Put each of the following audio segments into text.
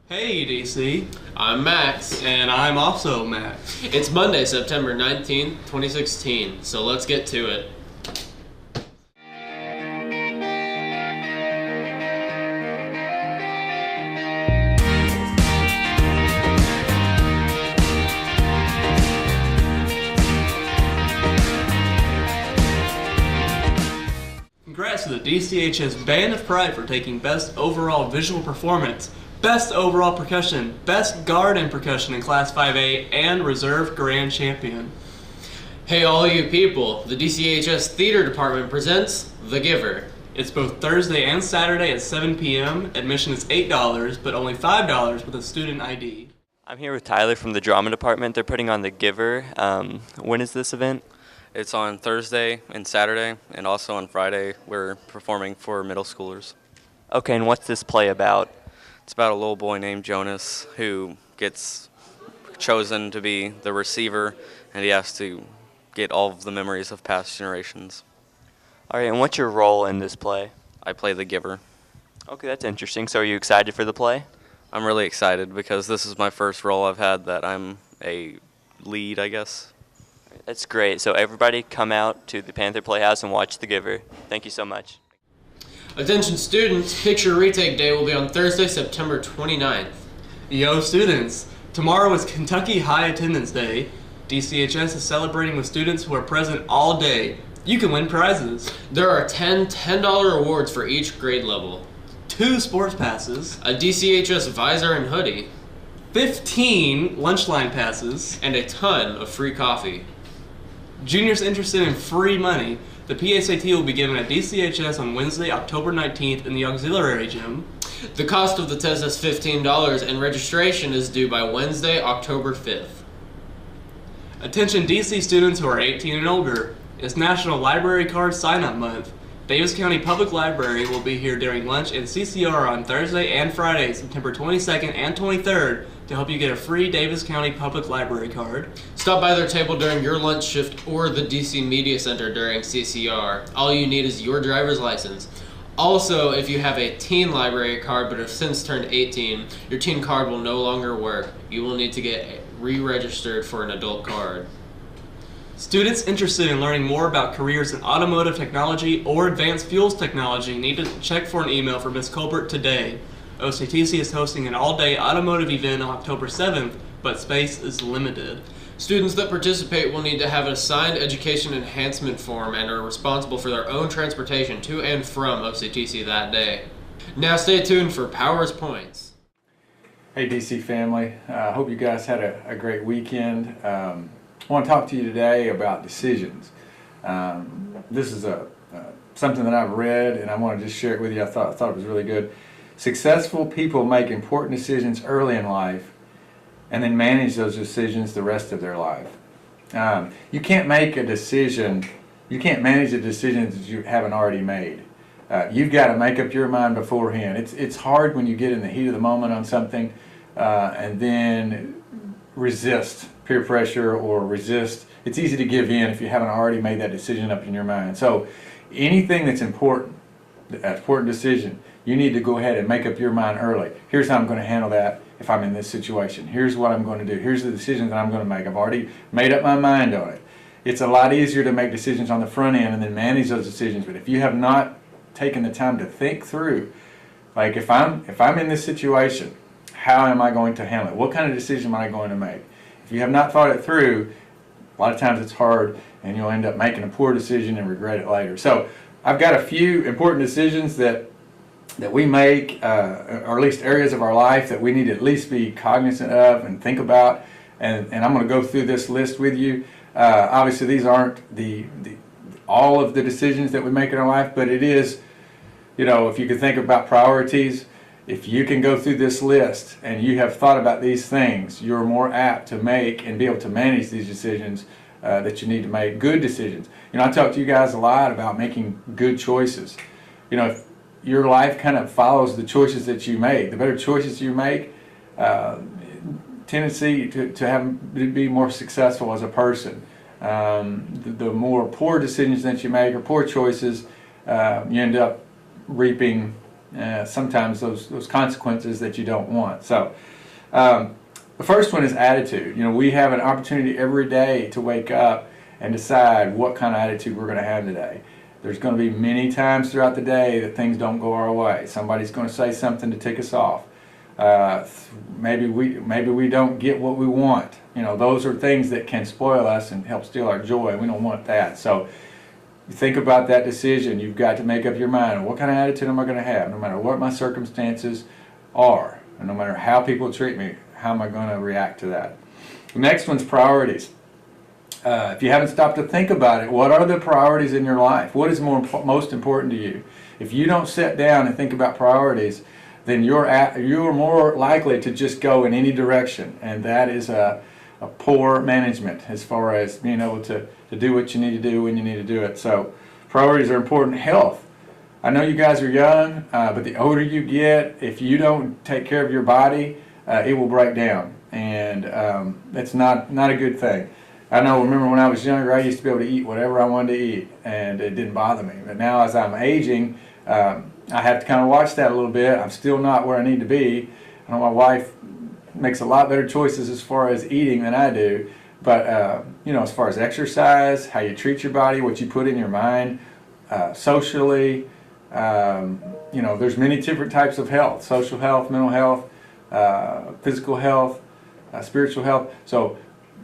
Hey DC, I'm Max. and I'm also Max. It's Monday, September 19th, 2016, so let's get to it. Congrats to the DCHS Band of Pride for taking Best Overall Visual Performance, Best Overall Percussion, Best Guard and Percussion in Class 5A, and Reserve Grand Champion. Hey all you people, the DCHS Theater Department presents The Giver. It's both Thursday and Saturday at 7 p.m. Admission is $8, but only $5 with a student ID. I'm here with Tyler from the Drama Department. They're putting on The Giver. When is this event? It's on Thursday and Saturday, and also on Friday we're performing for middle schoolers. Okay, and what's this play about? It's about a little boy named Jonas who gets chosen to be the receiver, and he has to get all of the memories of past generations. All right, and what's your role in this play? I play the giver. Okay, that's interesting. So are you excited for the play? I'm really excited because this is my first role I've had that I'm a lead, I guess. That's great. So everybody come out to the Panther Playhouse and watch The Giver. Thank you so much. Attention students, picture retake day will be on Thursday, September 29th. Yo students, tomorrow is Kentucky High Attendance Day. DCHS is celebrating with students who are present all day. You can win prizes. There are 10 $10 awards for each grade level. 2 sports passes, A DCHS visor and hoodie, 15 lunch line passes, and a ton of free coffee. juniors interested in free money. The PSAT will be given at DCHS on Wednesday, October 19th in the auxiliary gym. The cost of the test is $15 and registration is due by Wednesday, October 5th. Attention DC students who are 18 and older. It's National Library Card Sign-Up Month. Davis County Public Library will be here during lunch and CCR on Thursday and Friday, September 22nd and 23rd to help you get a free Davis County Public Library card. Stop by their table during your lunch shift or the DC Media Center during CCR. All you need is your driver's license. Also, if you have a teen library card but have since turned 18, your teen card will no longer work. You will need to get re-registered for an adult card. Students interested in learning more about careers in automotive technology or advanced fuels technology need to check for an email from Ms. Colbert today. OCTC is hosting an all-day automotive event on October 7th, but space is limited. Students that participate will need to have a signed education enhancement form and are responsible for their own transportation to and from OCTC that day. Now stay tuned for Powers Points. Hey DC family, I hope you guys had a great weekend. I want to talk to you today about decisions. This is something that I've read and I want to just share it with you. I thought it was really good. Successful people make important decisions early in life and then manage those decisions the rest of their life. You can't make a decision, you can't manage the decisions that you haven't already made. You've got to make up your mind beforehand. It's hard when you get in the heat of the moment on something and then resist peer pressure or resist. It's easy to give in if you haven't already made that decision up in your mind. So anything that's important, an important decision, you need to go ahead and make up your mind early. Here's how I'm going to handle that if I'm in this situation. Here's what I'm going to do. Here's the decisions that I'm going to make. I've already made up my mind on it. It's a lot easier to make decisions on the front end and then manage those decisions. But if you have not taken the time to think through, like if I'm in this situation, how am I going to handle it? What kind of decision am I going to make? If you have not thought it through, a lot of times it's hard and you'll end up making a poor decision and regret it later. So I've got a few important decisions that we make, or at least areas of our life that we need to at least be cognizant of and think about. And I'm going to go through this list with you. Obviously these aren't all of the decisions that we make in our life, but it is, you know, if you can think about priorities, if you can go through this list and you have thought about these things, you're more apt to make and be able to manage these decisions that you need to make, good decisions. You know, I talk to you guys a lot about making good choices. You know, if your life kind of follows the choices that you make, the better choices you make, tendency to be more successful as a person. The more poor decisions that you make or poor choices, you end up reaping sometimes those consequences that you don't want. So the first one is attitude. We have an opportunity every day to wake up and decide what kind of attitude we're going to have today. There's going to be many times throughout the day that things don't go our way. Somebody's going to say something to tick us off. Maybe we don't get what we want. Those are things that can spoil us and help steal our joy. We don't want that. So you think about that decision. You've got to make up your mind. What kind of attitude am I going to have? No matter what my circumstances are, and no matter how people treat me, how am I going to react to that? The next one's priorities. If you haven't stopped to think about it, what are the priorities in your life? What is most important to you? If you don't sit down and think about priorities, then you're more likely to just go in any direction, and that is a poor management as far as being able to do what you need to do when you need to do it. So priorities are important. Health. I know you guys are young, but the older you get, if you don't take care of your body, it will break down, and it's not a good thing. Remember when I was younger, I used to be able to eat whatever I wanted to eat, and it didn't bother me. But now as I'm aging, I have to kind of watch that a little bit. I'm still not where I need to be. I know my wife makes a lot better choices as far as eating than I do. But, as far as exercise, how you treat your body, what you put in your mind, socially, there's many different types of health: social health, mental health, physical health, spiritual health. So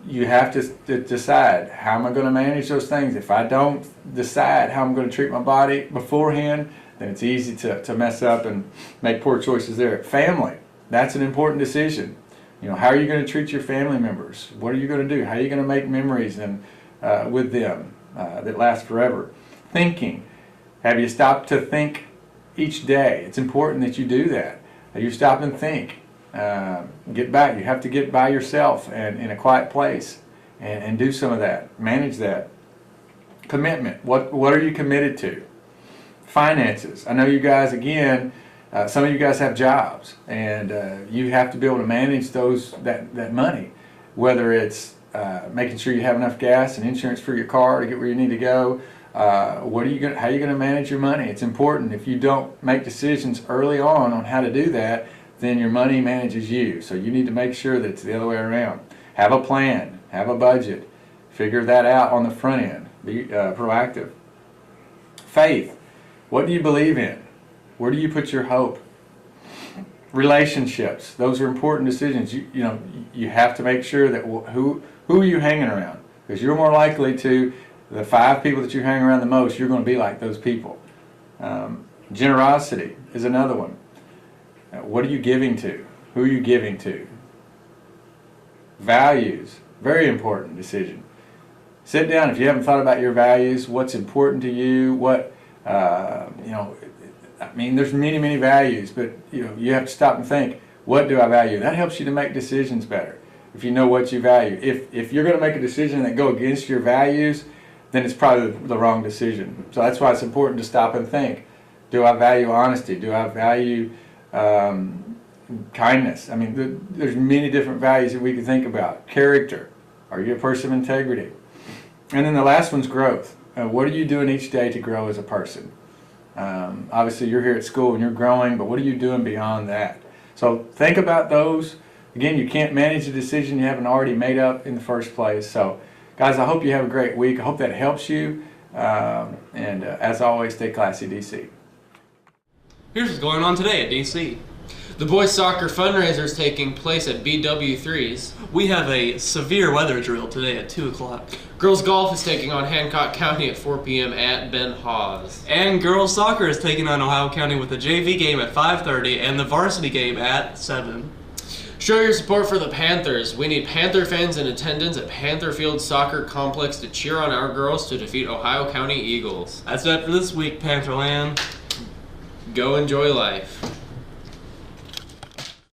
you have to decide, how am I going to manage those things? If I don't decide how I'm going to treat my body beforehand, then it's easy to mess up and make poor choices there. Family, that's an important decision. How are you going to treat your family members? What are you going to do? How are you going to make memories with them that last forever? Thinking, have you stopped to think each day? It's important that you do that. You stop and think. Get back. You have to get by yourself and in a quiet place and do some of that. Manage that. Commitment. What are you committed to? Finances. I know you guys, again, some of you guys have jobs, and you have to be able to manage that money, whether it's making sure you have enough gas and insurance for your car to get where you need to go. How are you going to manage your money? It's important. If you don't make decisions early on how to do that, then your money manages you. So you need to make sure that it's the other way around. Have a plan. Have a budget. Figure that out on the front end. Be proactive. Faith. What do you believe in? Where do you put your hope? Relationships. Those are important decisions. You have to make sure that who are you hanging around? Because you're more likely to, the 5 people that you hang around the most, you're going to be like those people. Generosity is another one. What are you giving to? Who are you giving to? Values. Very important decision. Sit down. If you haven't thought about your values, what's important to you, there's many values, but you have to stop and think, what do I value? That helps you to make decisions better if you know what you value. If you're going to make a decision that go against your values, then it's probably the wrong decision. So that's why it's important to stop and think. Do I value honesty? Do I value kindness? There's many different values that we can think about. Character. Are you a person of integrity? And then the last one's growth. What are you doing each day to grow as a person? Obviously you're here at school and you're growing, but what are you doing beyond that? So think about those. Again, you can't manage a decision you haven't already made up in the first place. So guys, I hope you have a great week. I hope that helps you. As always, stay classy, DC. Here's what's going on today at DC. The boys soccer fundraiser is taking place at BW3's. We have a severe weather drill today at 2 o'clock. Girls golf is taking on Hancock County at 4 p.m. at Ben Hawes. And girls soccer is taking on Ohio County with the JV game at 5:30 and the varsity game at 7. Show your support for the Panthers. We need Panther fans in attendance at Panther Field Soccer Complex to cheer on our girls to defeat Ohio County Eagles. That's it for this week, Pantherland. Go enjoy life.